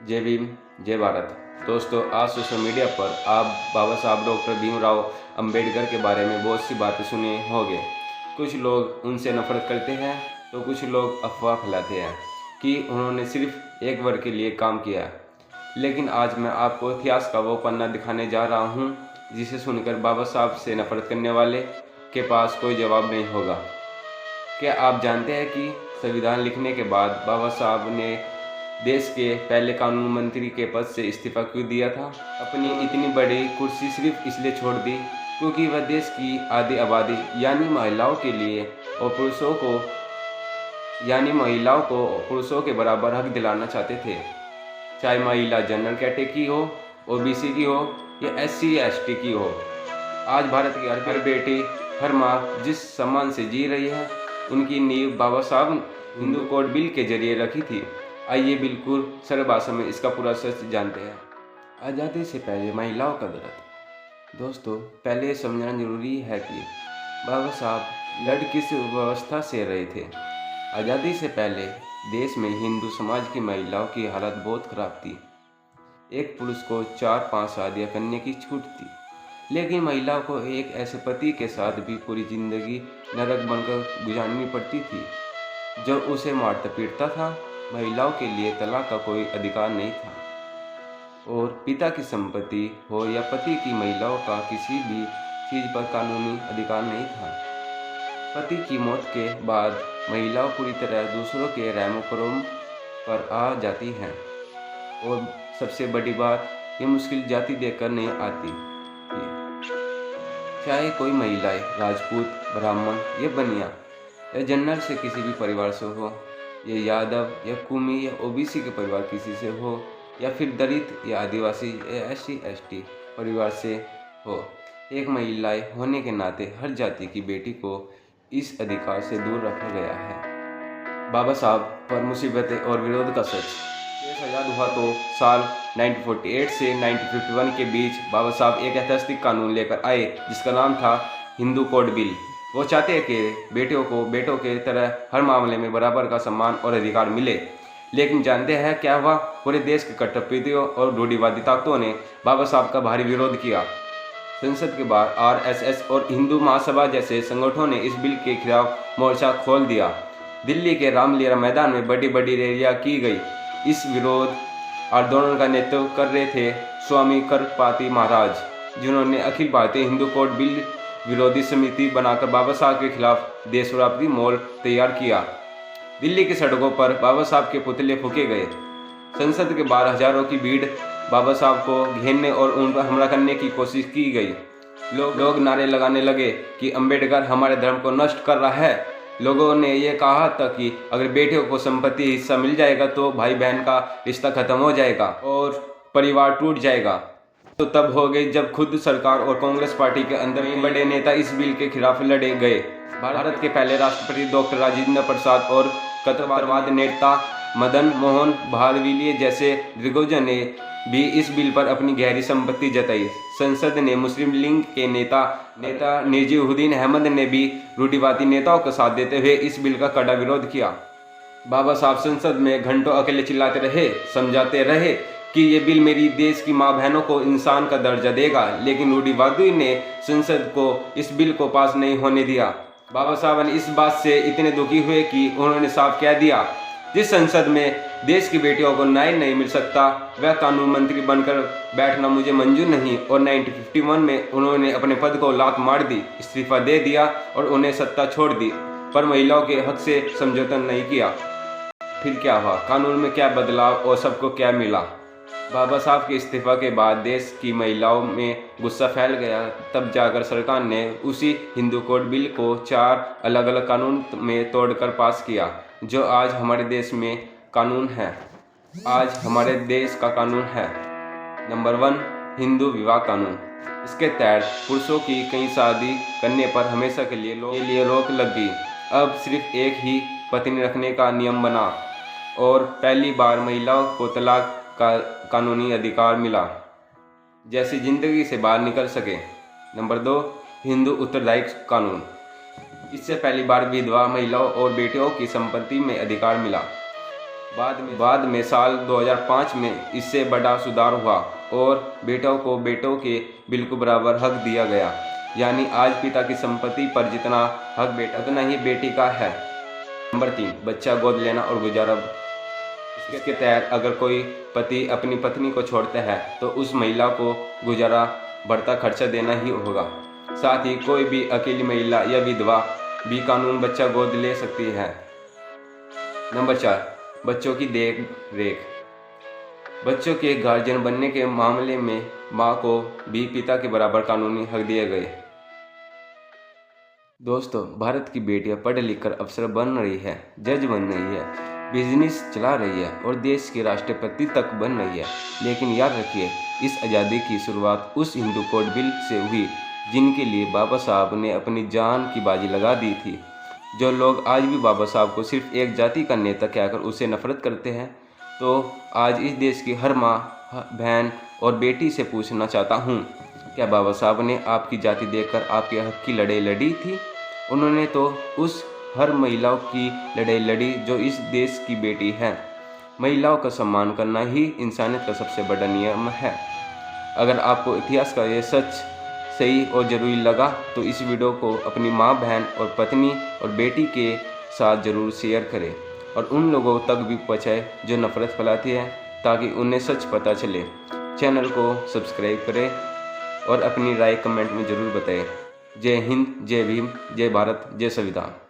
जय भीम, जय भारत। दोस्तों, आज सोशल मीडिया पर आप बाबा साहब डॉक्टर भीमराव अंबेडकर के बारे में बहुत सी बातें सुने होंगे। कुछ लोग उनसे नफरत करते हैं तो कुछ लोग अफवाह फैलाते हैं कि उन्होंने सिर्फ एक वर्ग के लिए काम किया। लेकिन आज मैं आपको इतिहास का वो पन्ना दिखाने जा रहा हूँ जिसे सुनकर बाबा साहब से नफरत करने वाले के पास कोई जवाब नहीं होगा। क्या आप जानते हैं कि संविधान लिखने के बाद बाबा साहब ने देश के पहले कानून मंत्री के पद से इस्तीफा क्यों दिया था? अपनी इतनी बड़ी कुर्सी सिर्फ इसलिए छोड़ दी क्योंकि वह देश की आधी आबादी यानी महिलाओं के लिए और महिलाओं को पुरुषों के बराबर हक दिलाना चाहते थे। चाहे महिला जनरल कैटेगरी की हो, ओबीसी की हो या एससी या एसटी की हो। आज भारत की हर बेटी, हर माँ जिस सम्मान से जी रही है, उनकी नींव बाबा साहब हिंदू कोड बिल के जरिए रखी थी। आइए बिल्कुल सरल भाषा में इसका पूरा सच जानते हैं। आज़ादी से पहले महिलाओं का दर्द। दोस्तों, पहले ये समझना जरूरी है कि बाबा साहब लड़ किस व्यवस्था से रहे थे। आज़ादी से पहले देश में हिंदू समाज की महिलाओं की हालत बहुत खराब थी। एक पुरुष को 4-5 शादियाँ करने की छूट थी, लेकिन महिलाओं को एक ऐसे पति के साथ भी पूरी जिंदगी नरक बनकर गुजारनी पड़ती थी जो उसे मारता पीटता था। महिलाओं के लिए तलाक का कोई अधिकार नहीं था और पिता की संपत्ति हो या पति की, महिलाओं का किसी भी चीज़ पर कानूनी अधिकार नहीं था। पति की मौत के बाद महिलाओं पूरी तरह दूसरों के रहम पर आ जाती हैं और सबसे बड़ी बात, ये मुश्किल जाति देखकर नहीं आती थी। चाहे कोई महिलाएं राजपूत, ब्राह्मण या बनिया या जनरल से किसी भी परिवार से हो, ये यादव या कुमी या ओबीसी के परिवार किसी से हो, या फिर दलित या आदिवासी या एससी एसटी परिवार से हो, एक महिला होने के नाते हर जाति की बेटी को इस अधिकार से दूर रखा गया है। बाबा साहब पर मुसीबतें और विरोध का सच। देश आज़ाद हुआ तो साल 1948 से 1951 के बीच बाबा साहब एक ऐतिहासिक कानून लेकर आए जिसका नाम था हिंदू कोड बिल। वो चाहते हैं कि बेटियों को बेटों के तरह हर मामले में बराबर का सम्मान और अधिकार मिले। लेकिन जानते हैं क्या हुआ? पूरे देश के कट्टरपंथियों और रूढ़िवादी ताकतों ने बाबा साहब का भारी विरोध किया। संसद के बाहर आरएसएस और हिंदू महासभा जैसे संगठनों ने इस बिल के खिलाफ मोर्चा खोल दिया। दिल्ली के रामलीला मैदान में बड़ी बड़ी रैलियां की गई। इस विरोध आंदोलन का नेतृत्व कर रहे थे स्वामी करपाती महाराज, जिन्होंने अखिल भारतीय हिंदू कोड बिल विरोधी समिति बनाकर बाबा साहब के खिलाफ देशव्यापी मॉल तैयार किया। दिल्ली की सड़कों पर बाबा साहब के पुतले फूके गए। संसद के बाहर हजारों की भीड़ बाबा साहब को घेरने और उन पर हमला करने की कोशिश की गई। लोग नारे लगाने लगे कि अंबेडकर हमारे धर्म को नष्ट कर रहा है। लोगों ने ये कहा था कि अगर बेटियों को संपत्ति हिस्सा मिल जाएगा तो भाई बहन का रिश्ता खत्म हो जाएगा और परिवार टूट जाएगा। तो तब हो गई जब खुद सरकार और कांग्रेस पार्टी के अंदर ही बड़े नेता इस बिल के खिलाफ लड़े गए। भारत के पहले राष्ट्रपति डॉक्टर राजेंद्र प्रसाद और कट्टरवाद नेता मदन मोहन भादविलिये जैसे दिग्गजों ने भी इस बिल पर अपनी गहरी संपत्ति जताई। संसद ने मुस्लिम लीग के नेता नजीरुद्दीन अहमद ने भी रूढ़िवादी नेताओं का साथ देते हुए इस बिल का कड़ा विरोध किया। बाबा साहब संसद में घंटों अकेले चिल्लाते रहे, समझाते रहे कि ये बिल मेरी देश की माँ बहनों को इंसान का दर्जा देगा, लेकिन रूढ़िवादी ने संसद को इस बिल को पास नहीं होने दिया। बाबा साहब ने इस बात से इतने दुखी हुए कि उन्होंने साफ कह दिया, जिस संसद में देश की बेटियों को न्याय नहीं मिल सकता वह कानून मंत्री बनकर बैठना मुझे मंजूर नहीं। और 1951 में उन्होंने अपने पद को लात मार दी, इस्तीफा दे दिया और उन्हें सत्ता छोड़ दी, पर महिलाओं के हक से समझौता नहीं किया। फिर क्या हुआ? कानून में क्या बदलाव और सबको क्या मिला? बाबा साहब के इस्तीफा के बाद देश की महिलाओं में गुस्सा फैल गया। तब जाकर सरकार ने उसी हिंदू कोड बिल को 4 अलग अलग कानून में तोड़कर पास किया, जो आज हमारे देश में कानून है। आज हमारे देश का कानून है नंबर 1, हिंदू विवाह कानून। इसके तहत पुरुषों की कई शादी करने पर हमेशा के लिए रोक लग गई। अब सिर्फ एक ही पत्नी रखने का नियम बना और पहली बार महिलाओं को तलाक का कानूनी अधिकार मिला, जैसी जिंदगी से बाहर निकल सके। नंबर 2, हिंदू उत्तरदायित्व कानून। इससे पहली बार विधवा महिलाओं और बेटियों की संपत्ति में अधिकार मिला। बाद में साल 2005 में इससे बड़ा सुधार हुआ और बेटों को बेटों के बिल्कुल बराबर हक दिया गया। यानी आज पिता की संपत्ति पर जितना हक बेटा उतना ही बेटी का है। नंबर 3, बच्चा गोद लेना और गुजारा। इसके तहत अगर कोई पति अपनी पत्नी को छोड़ता है तो उस महिला को गुजारा बढ़ता खर्चा देना ही होगा। साथ ही कोई भी अकेली महिला या विधवा भी कानून बच्चा गोद ले सकती है। नंबर 4, बच्चों की देख रेख। बच्चों के गार्जियन बनने के मामले में माँ को भी पिता के बराबर कानूनी हक दिए गए। दोस्तों, भारत की बेटियां पढ़ लिख कर अफसर बन रही है, जज बन रही है, बिजनेस चला रही है और देश के राष्ट्रपति तक बन रही है। लेकिन याद रखिए, इस आज़ादी की शुरुआत उस हिंदू कोड बिल से हुई जिनके लिए बाबा साहब ने अपनी जान की बाजी लगा दी थी। जो लोग आज भी बाबा साहब को सिर्फ एक जाति का नेता कहकर उससे नफरत करते हैं, तो आज इस देश की हर माँ, बहन और बेटी से पूछना चाहता हूँ, क्या बाबा साहब ने आपकी जाति देखकर आपके हक की लड़ाई लड़ी थी? उन्होंने तो उस हर महिलाओं की लड़ाई लड़ी जो इस देश की बेटी है। महिलाओं का सम्मान करना ही इंसानियत का सबसे बड़ा नियम है। अगर आपको इतिहास का ये सच सही और ज़रूरी लगा तो इस वीडियो को अपनी माँ, बहन और पत्नी और बेटी के साथ ज़रूर शेयर करें और उन लोगों तक भी पहुँचाएं जो नफरत फैलाती है, ताकि उन्हें सच पता चले। चैनल को सब्सक्राइब करें और अपनी राय कमेंट में ज़रूर बताएं। जय हिंद, जय भीम, जय भारत, जय संविधान।